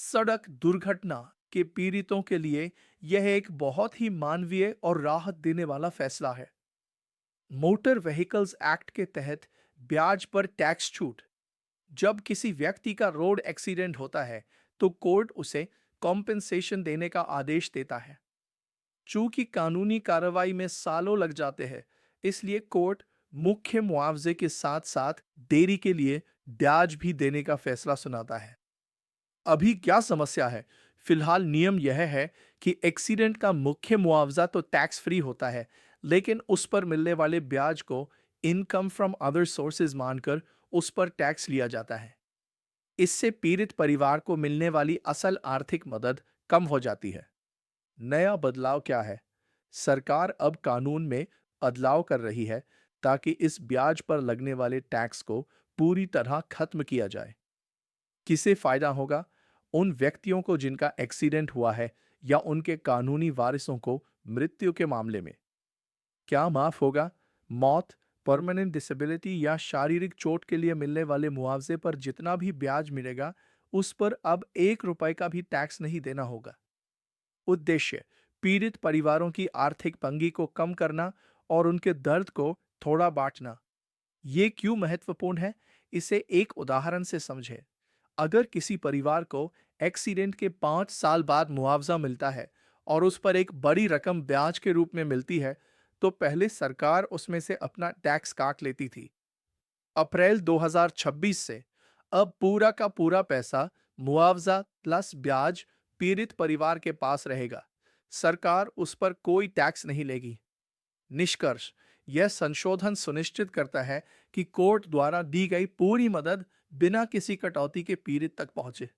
सड़क दुर्घटना के पीड़ितों के लिए यह एक बहुत ही मानवीय और राहत देने वाला फैसला है। मोटर व्हीकल्स एक्ट के तहत ब्याज पर टैक्स छूट। जब किसी व्यक्ति का रोड एक्सीडेंट होता है तो कोर्ट उसे कॉम्पेंसेशन देने का आदेश देता है। चूंकि कानूनी कार्रवाई में सालों लग जाते हैं, इसलिए कोर्ट मुख्य मुआवजे के साथ साथ देरी के लिए ब्याज भी देने का फैसला सुनाता है। अभी क्या समस्या है? फिलहाल नियम यह है कि एक्सीडेंट का मुख्य मुआवजा तो टैक्स फ्री होता है, लेकिन उस पर मिलने वाले ब्याज को इनकम फ्रॉम अदर सोर्सेज मानकर उस पर टैक्स लिया जाता है। इससे पीड़ित परिवार को मिलने वाली असल आर्थिक मदद कम हो जाती है। नया बदलाव क्या है? सरकार अब कानून में बदलाव कर रही है ताकि इस ब्याज पर लगने वाले टैक्स को पूरी तरह खत्म किया जाए। किसे फायदा होगा? उन व्यक्तियों को जिनका एक्सीडेंट हुआ है या उनके कानूनी वारिसों को मृत्यु के मामले में। क्या माफ होगा? मौत, परमानेंट डिसेबिलिटी या शारीरिक चोट के लिए मिलने वाले मुआवजे पर जितना भी ब्याज मिलेगा, उस पर अब 1 रुपए का भी टैक्स नहीं देना होगा। उद्देश्य पीड़ित परिवारों की आर्थिक तंगी को कम करना और उनके दर्द को थोड़ा बांटना। ये क्यों महत्वपूर्ण है? इसे एक उदाहरण से समझें। अगर किसी परिवार को एक्सीडेंट के 5 साल बाद मुआवजा मिलता है और उस पर एक बड़ी रकम ब्याज के रूप में मिलती है, तो पहले सरकार उसमें से अपना टैक्स काट लेती थी। अप्रैल 2026 से अब पूरा का पूरा पैसा, मुआवजा प्लस ब्याज, पीड़ित परिवार के पास रहेगा। सरकार उस पर कोई टैक्स नहीं लेगी। निष्कर्ष, यह संशोधन सुनिश्चित करता है कि कोर्ट द्वारा दी गई पूरी मदद बिना किसी कटौती के पीड़ित तक पहुंचे।